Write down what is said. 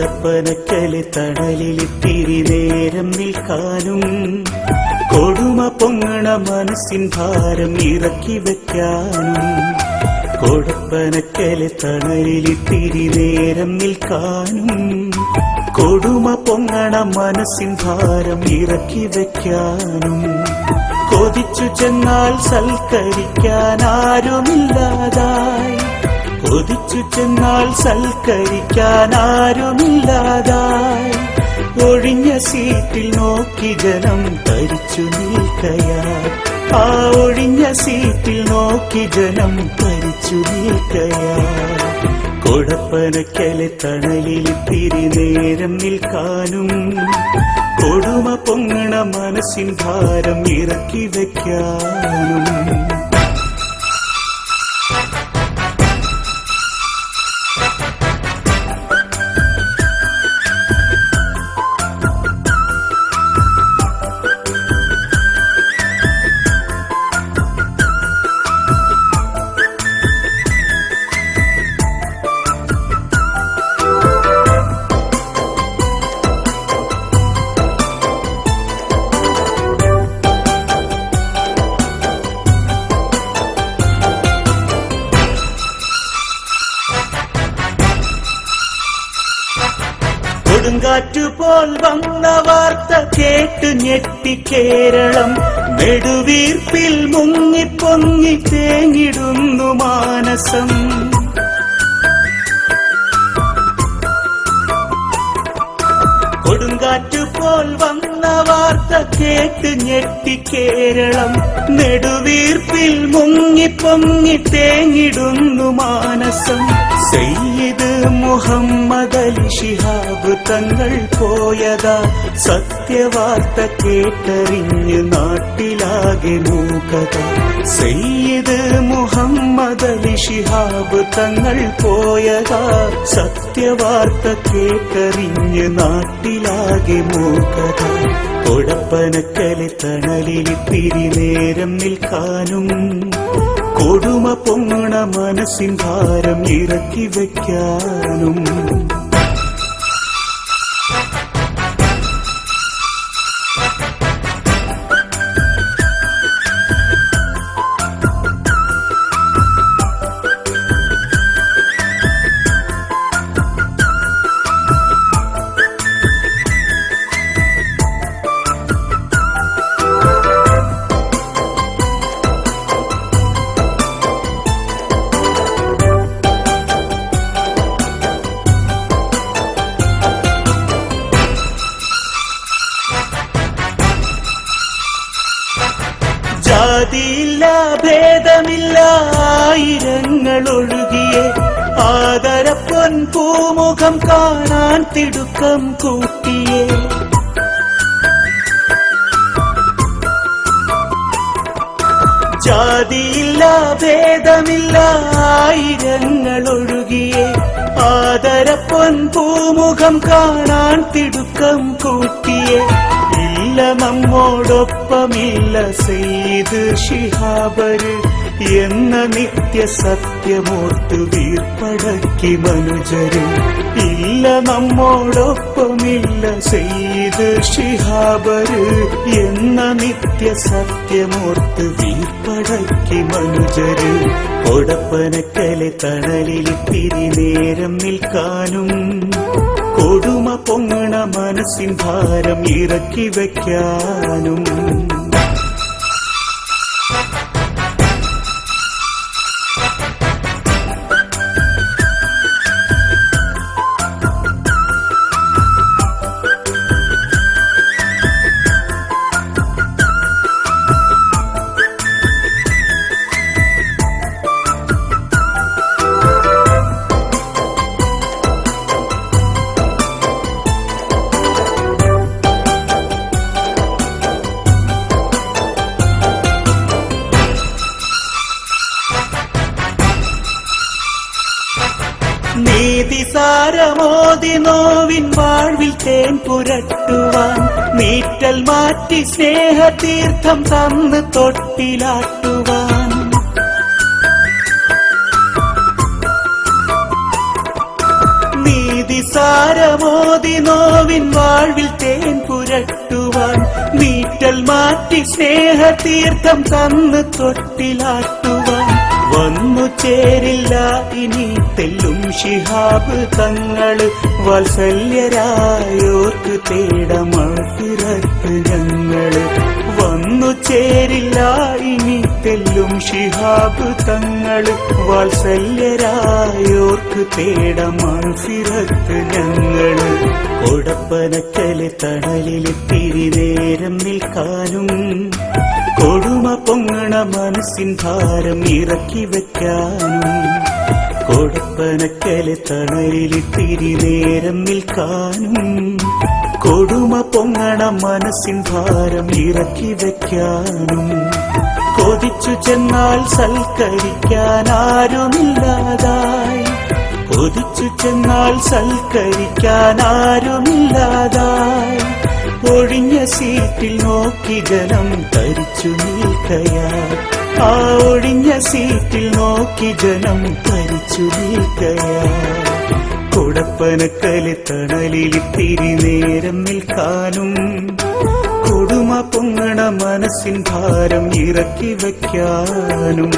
കൊടപ്പനക്കല് തണലിലിത്തിരി നേരം നിൽക്കാനും കൊടുമ പൊങ്ങണ മനസ്സിൻ ഭാരം ഇറക്കി വയ്ക്കാനും കൊടപ്പനക്കല് തണലിലിത്തിരി നേരം നിൽക്കാനും കൊടുമ പൊങ്ങണ മനസ്സിൻ ഭാരം ഇറക്കി വയ്ക്കാനും കൊതിച്ചു ചെന്നാൽ സൽക്കരിക്കാൻ ആരുമില്ലാതായി കൊതിച്ചു ചെന്നാൽ സൽക്കരിക്കാൻ ആരുമില്ലാതായി ഒഴിഞ്ഞ സീറ്റിൽ നോക്കി ജനം തരിച്ചു നിൽക്കയാൽ ആ ഒഴിഞ്ഞ സീറ്റിൽ നോക്കി ജനം തരിച്ചു നിൽക്കയാൽ കൊടപ്പനക്കല് തണലിലിത്തിരി നേരം നിൽക്കാനും കൊടുമ പൊങ്ങണ മനസ്സിൻ ഭാരം ഇറക്കി വയ്ക്കാനും കൊടുങ്കാറ്റുപോൽ വന്ന വാർത്ത കേട്ട് ഞെട്ടി കേരളം നെടുവീർപ്പിൽ മുങ്ങിപ്പൊങ്ങി തേങ്ങിടുന്നു മാനസം കൊടുങ്കാറ്റുപോൽ വന്ന വാർത്ത കേട്ട് ഞെട്ടി കേരളം നെടുവീർപ്പിൽ മുങ്ങിപ്പൊങ്ങി തേങ്ങിടുന്നു മാനസം സയ്യിദ് മുഹമ്മദ് അലി ശിഹാബ് തങ്ങൾ പോയതാ സത്യവാർത്ത കേട്ടറിഞ്ഞ് നാട്ടിലാകെ മൂകത സയ്യിദ് മുഹമ്മദ് അലി ശിഹാബ് തങ്ങൾ പോയതാ സത്യവാർത്ത കേട്ടറിഞ്ഞ് നാട്ടിലാകെ മൂകത കൊടപ്പനക്കല് തണലിലിത്തിരി നേരം നിൽക്കാനും കൊടുമ പൊങ്ങണ മനസ്സിൻ ഭാരം ഇറക്കി വയ്ക്കാനും ജാതിയില്ല ഭേദമില്ല ആയിരങ്ങൾ ഒഴുകിയേ ആദരപ്പൊൻ പൂമുഖം കാണാൻ തിടുക്കം കൂട്ടിയേ ജാതിയില്ല ഭേദമില്ല ആയിരങ്ങൾ ഒഴുകിയേ ആദരപ്പൊൻ പൂമുഖം കാണാൻ തിടുക്കം കൂട്ടിയേ ഇല്ല നമ്മോടൊപ്പമില്ല സയ്യിദ് ശിഹാബര് എന്ന നിത്യ സത്യമോർത്ത് വീർപ്പടക്കി മനുജര് ഇല്ല നമ്മോടൊപ്പമില്ല സയ്യിദ് ശിഹാബര് എന്ന നിത്യ സത്യമോർത്ത് വീർപ്പടക്കി മനുജര് കൊടപ്പനക്കല് തണലിലിത്തിരി നേരം നിൽക്കാനും കൊടുമ പൊങ്ങണ മനസ്സിൻ ഭാരം ഇറക്കി വയ്ക്കാനും നീതിസാരമോതി നോവിൻ വാഴ്വിൽ തേൻ പുരട്ടുവാൻ നീറ്റൽ മാറ്റി സ്നേഹതീർത്ഥം തന്ന് തൊട്ടിലാട്ടുവാൻ നീതിസാരമോതി സാരമോതി നോവിൻ വാഴ്വിൽ തേൻ പുരട്ടുവാൻ നീറ്റൽ മാറ്റി സ്നേഹതീർത്ഥം തന്ന് തൊട്ടിലാട്ടുവാൻ വന്നു ചേരില്ല ഇനി തെല്ലും ശിഹാബ് തങ്ങള് വാത്സല്യരായോർക്ക് തേടമഴത്തിരത്ത് ഞങ്ങള് വന്നു ചേരില്ല ഇനി തെല്ലും ശിഹാബ് തങ്ങള് വാത്സല്യരായോർക്ക് തേടമഴത്തിരത്ത് ഞങ്ങള് കൊടപ്പനക്കല് തണലിലിത്തിരി നേരം നിൽക്കാനും കൊടുമ പൊങ്ങണ മനസ്സിൻ ഭാരം ഇറക്കി വയ്ക്കാനും കൊടപ്പനക്കല് തണലിലിത്തിരി നേരം നിൽക്കാനും കൊടുമ പൊങ്ങണ മനസ്സിൻ ഭാരം ഇറക്കി വയ്ക്കാനും കൊതിച്ചു ചെന്നാൽ സൽക്കരിക്കാൻ ആരുമില്ലാതായി കൊതിച്ചു ചെന്നാൽ സൽക്കരിക്കാൻ ആരുമില്ലാതായി ഒഴിഞ്ഞ സീറ്റിൽ നോക്കി ജനം തരിച്ചു നിൽക്കയാ ആ ഒഴിഞ്ഞ സീറ്റിൽ നോക്കി ജനം തരിച്ചു നിൽക്കയാ കൊടപ്പനക്കല് തണലിലിത്തിരി നേരം നിൽക്കാനും കൊടുമ പൊങ്ങണ മനസ്സിൻ ഭാരം ഇറക്കി വയ്ക്കാനും